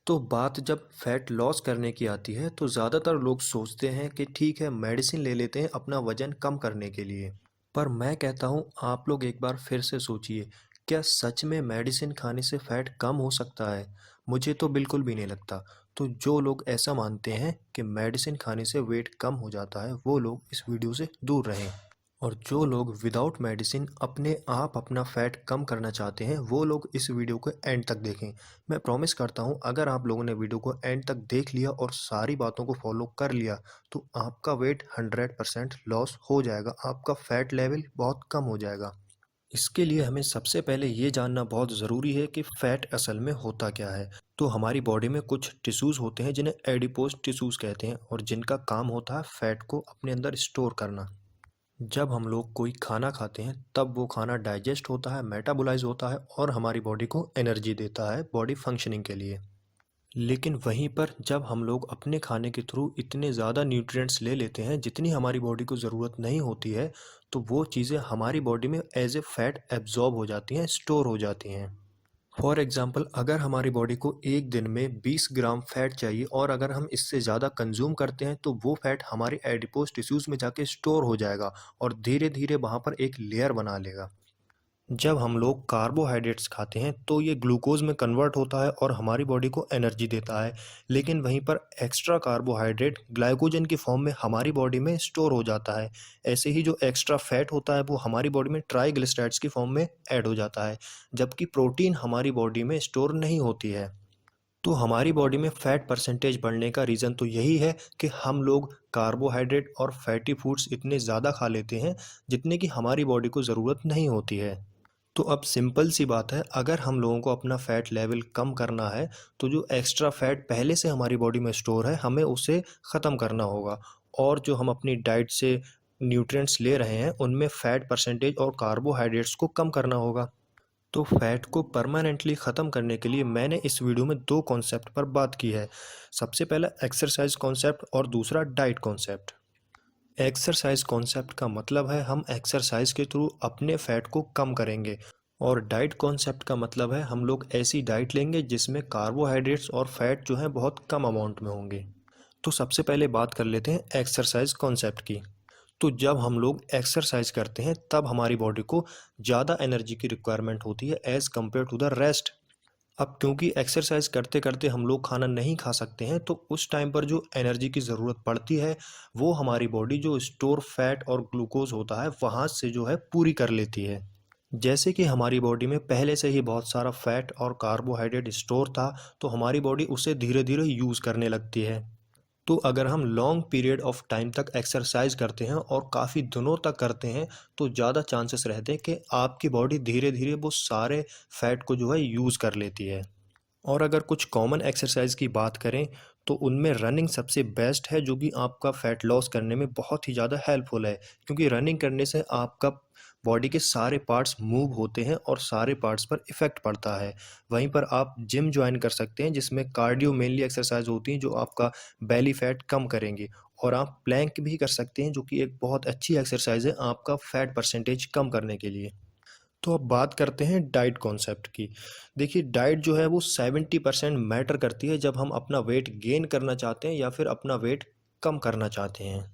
तो बात जब फैट लॉस करने की आती है तो ज़्यादातर लोग सोचते हैं कि ठीक है मेडिसिन ले लेते हैं अपना वज़न कम करने के लिए। पर मैं कहता हूँ आप लोग एक बार फिर से सोचिए, क्या सच में मेडिसिन खाने से फैट कम हो सकता है? मुझे तो बिल्कुल भी नहीं लगता। तो जो लोग ऐसा मानते हैं कि मेडिसिन खाने से वेट कम हो जाता है वो लोग इस वीडियो से दूर रहें। और जो लोग विदाउट मेडिसिन अपने आप अपना फैट कम करना चाहते हैं वो लोग इस वीडियो को एंड तक देखें। मैं प्रॉमिस करता हूँ अगर आप लोगों ने वीडियो को एंड तक देख लिया और सारी बातों को फॉलो कर लिया तो आपका वेट 100% लॉस हो जाएगा, आपका फैट लेवल बहुत कम हो जाएगा। इसके लिए हमें सबसे पहले ये जानना बहुत ज़रूरी है कि फ़ैट असल में होता क्या है। तो हमारी बॉडी में कुछ टिश्यूज़ होते हैं जिन्हें एडिपोज टिश्यूज़ कहते हैं और जिनका काम होता है फैट को अपने अंदर स्टोर करना। जब हम लोग कोई खाना खाते हैं तब वो खाना डाइजेस्ट होता है, मेटाबॉलाइज होता है और हमारी बॉडी को एनर्जी देता है बॉडी फंक्शनिंग के लिए। लेकिन वहीं पर जब हम लोग अपने खाने के थ्रू इतने ज़्यादा न्यूट्रिएंट्स ले लेते हैं जितनी हमारी बॉडी को ज़रूरत नहीं होती है, तो वो चीज़ें हमारी बॉडी में एज ए फैट एब्जॉर्ब हो जाती हैं, स्टोर हो जाती हैं। फॉर एग्ज़ाम्पल अगर हमारी बॉडी को एक दिन में 20 ग्राम फैट चाहिए और अगर हम इससे ज़्यादा कंज्यूम करते हैं तो वो फैट हमारे एडिपोज टिश्यूज़ में जाके स्टोर हो जाएगा और धीरे धीरे वहाँ पर एक लेयर बना लेगा। जब हम लोग कार्बोहाइड्रेट्स खाते हैं तो ये ग्लूकोज में कन्वर्ट होता है और हमारी बॉडी को एनर्जी देता है। लेकिन वहीं पर एक्स्ट्रा कार्बोहाइड्रेट ग्लाइकोजन की फॉर्म में हमारी बॉडी में स्टोर हो जाता है। ऐसे ही जो एक्स्ट्रा फैट होता है वो हमारी बॉडी में ट्राइग्लिसराइड्स की फॉर्म में ऐड हो जाता है, जबकि प्रोटीन हमारी बॉडी में स्टोर नहीं होती है। तो हमारी बॉडी में फैट परसेंटेज बढ़ने का रीज़न तो यही है कि हम लोग कार्बोहाइड्रेट और फैटी फूड्स इतने ज़्यादा खा लेते हैं जितने की हमारी बॉडी को ज़रूरत नहीं होती है। तो अब सिंपल सी बात है, अगर हम लोगों को अपना फ़ैट लेवल कम करना है तो जो एक्स्ट्रा फ़ैट पहले से हमारी बॉडी में स्टोर है हमें उसे ख़त्म करना होगा। और जो हम अपनी डाइट से न्यूट्रिएंट्स ले रहे हैं उनमें फ़ैट परसेंटेज और कार्बोहाइड्रेट्स को कम करना होगा। तो फ़ैट को परमानेंटली ख़त्म करने के लिए मैंने इस वीडियो में दो कॉन्सेप्ट पर बात की है। सबसे पहला एक्सरसाइज कॉन्सेप्ट और दूसरा डाइट कॉन्सेप्ट। एक्सरसाइज कॉन्सेप्ट का मतलब है हम एक्सरसाइज के थ्रू अपने फैट को कम करेंगे और डाइट कॉन्सेप्ट का मतलब है हम लोग ऐसी डाइट लेंगे जिसमें कार्बोहाइड्रेट्स और फैट जो है बहुत कम अमाउंट में होंगे। तो सबसे पहले बात कर लेते हैं एक्सरसाइज कॉन्सेप्ट की। तो जब हम लोग एक्सरसाइज करते हैं तब हमारी बॉडी को ज़्यादा एनर्जी की रिक्वायरमेंट होती है as compare to the rest. अब क्योंकि एक्सरसाइज करते करते हम लोग खाना नहीं खा सकते हैं तो उस टाइम पर जो एनर्जी की ज़रूरत पड़ती है वो हमारी बॉडी जो स्टोर फैट और ग्लूकोज होता है वहाँ से जो है पूरी कर लेती है। जैसे कि हमारी बॉडी में पहले से ही बहुत सारा फैट और कार्बोहाइड्रेट स्टोर था तो हमारी बॉडी उसे धीरे धीरे यूज़ करने लगती है। तो अगर हम लॉन्ग पीरियड ऑफ टाइम तक एक्सरसाइज करते हैं और काफ़ी दिनों तक करते हैं तो ज़्यादा चांसेस रहते हैं कि आपकी बॉडी धीरे धीरे वो सारे फैट को जो है यूज़ कर लेती है। और अगर कुछ कॉमन एक्सरसाइज की बात करें तो उनमें रनिंग सबसे बेस्ट है जो कि आपका फ़ैट लॉस करने में बहुत ही ज़्यादा हेल्पफुल है, क्योंकि रनिंग करने से आपका बॉडी के सारे पार्ट्स मूव होते हैं और सारे पार्ट्स पर इफ़ेक्ट पड़ता है। वहीं पर आप जिम ज्वाइन कर सकते हैं जिसमें कार्डियो मेनली एक्सरसाइज होती हैं जो आपका बेली फैट कम करेंगी। और आप प्लैंक भी कर सकते हैं जो कि एक बहुत अच्छी एक्सरसाइज है आपका फैट परसेंटेज कम करने के लिए। तो अब बात करते हैं डाइट कॉन्सेप्ट की। देखिए डाइट जो है वो 70% मैटर करती है जब हम अपना वेट गेन करना चाहते हैं या फिर अपना वेट कम करना चाहते हैं।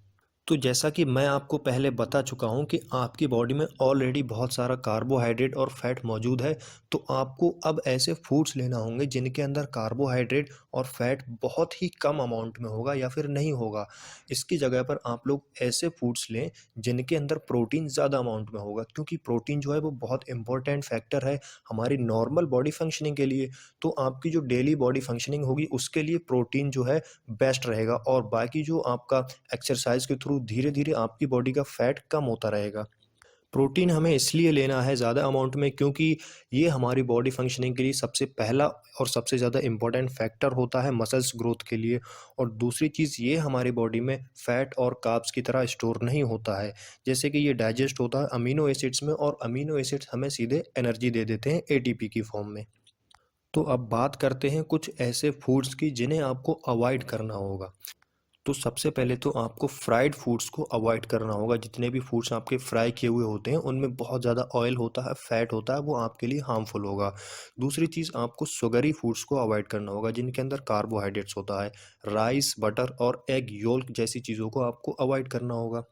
तो जैसा कि मैं आपको पहले बता चुका हूँ कि आपकी बॉडी में ऑलरेडी बहुत सारा कार्बोहाइड्रेट और फैट मौजूद है, तो आपको अब ऐसे फूड्स लेना होंगे जिनके अंदर कार्बोहाइड्रेट और फैट बहुत ही कम अमाउंट में होगा या फिर नहीं होगा। इसकी जगह पर आप लोग ऐसे फूड्स लें जिनके अंदर प्रोटीन ज़्यादा अमाउंट में होगा, क्योंकि प्रोटीन जो है वो बहुत इंपॉर्टेंट फैक्टर है हमारी नॉर्मल बॉडी फंक्शनिंग के लिए। तो आपकी जो डेली बॉडी फंक्शनिंग होगी उसके लिए प्रोटीन जो है बेस्ट रहेगा और बाकी जो आपका एक्सरसाइज के थ्रू धीरे धीरे आपकी बॉडी का फैट कम होता रहेगा। प्रोटीन हमें इसलिए लेना है ज़्यादा अमाउंट में क्योंकि ये हमारी बॉडी फंक्शनिंग के लिए सबसे पहला और सबसे ज़्यादा इम्पोर्टेंट फैक्टर होता है मसल्स ग्रोथ के लिए। और दूसरी चीज़ ये हमारी बॉडी में फ़ैट और कार्ब्स की तरह स्टोर नहीं होता है, जैसे कि ये डाइजेस्ट होता है अमीनो एसिड्स में और अमीनो एसिड्स हमें सीधे एनर्जी दे देते हैं एटीपी की फॉर्म में। तो अब बात करते हैं कुछ ऐसे फूड्स की जिन्हें आपको अवॉइड करना होगा। तो सबसे पहले तो आपको फ्राइड फूड्स को अवॉइड करना होगा। जितने भी फूड्स आपके फ्राई किए हुए होते हैं उनमें बहुत ज़्यादा ऑयल होता है, फैट होता है, वो आपके लिए हार्मफुल होगा। दूसरी चीज़, आपको शुगरी फूड्स को अवॉइड करना होगा जिनके अंदर कार्बोहाइड्रेट्स होता है। राइस, बटर और एग योल्क जैसी चीज़ों को आपको अवॉइड करना होगा।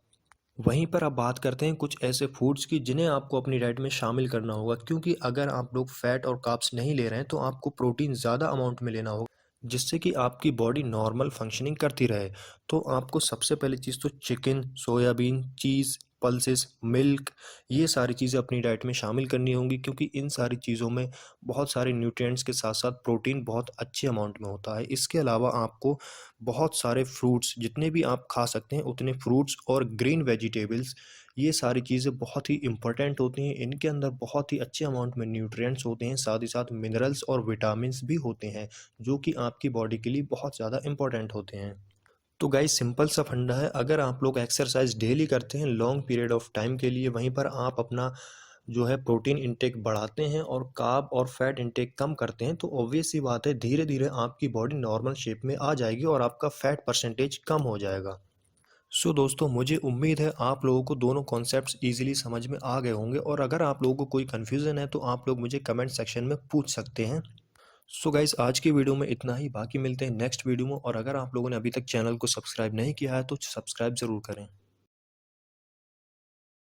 वहीं पर अब बात करते हैं कुछ ऐसे फूड्स की जिन्हें आपको अपनी डाइट में शामिल करना होगा, क्योंकि अगर आप लोग फैट और कार्ब्स नहीं ले रहे हैं तो आपको प्रोटीन ज़्यादा अमाउंट में लेना होगा, जिससे कि आपकी बॉडी नॉर्मल फंक्शनिंग करती रहे। तो आपको सबसे पहली चीज़ तो चिकन, सोयाबीन, चीज़, पल्सेस, मिल्क, ये सारी चीज़ें अपनी डाइट में शामिल करनी होंगी, क्योंकि इन सारी चीज़ों में बहुत सारे न्यूट्रिएंट्स के साथ साथ प्रोटीन बहुत अच्छे अमाउंट में होता है। इसके अलावा आपको बहुत सारे फ्रूट्स, जितने भी आप खा सकते हैं उतने फ्रूट्स और ग्रीन वेजिटेबल्स, ये सारी चीज़ें बहुत ही इम्पोर्टेंट होती हैं। इनके अंदर बहुत ही अच्छे अमाउंट में न्यूट्रिएंट्स होते हैं, साथ ही साथ मिनरल्स और विटामिन्स भी होते हैं, जो कि आपकी बॉडी के लिए बहुत ज़्यादा इम्पोर्टेंट होते हैं। तो गाइस, सिंपल सा फंडा है, अगर आप लोग एक्सरसाइज डेली करते हैं लॉन्ग पीरियड ऑफ टाइम के लिए, वहीं पर आप अपना जो है प्रोटीन इंटेक बढ़ाते हैं और कार्ब और फैट इंटेक कम करते हैं, तो ऑब्वियस सी बात है धीरे धीरे आपकी बॉडी नॉर्मल शेप में आ जाएगी और आपका फैट परसेंटेज कम हो जाएगा। सो दोस्तों, मुझे उम्मीद है आप लोगों को दोनों कॉन्सेप्ट्स ईजिली समझ में आ गए होंगे, और अगर आप लोगों को कोई कन्फ्यूज़न है तो आप लोग मुझे कमेंट सेक्शन में पूछ सकते हैं। सो गाइस, आज की वीडियो में इतना ही, बाकी मिलते हैं नेक्स्ट वीडियो में। और अगर आप लोगों ने अभी तक चैनल को सब्सक्राइब नहीं किया है तो सब्सक्राइब ज़रूर करें।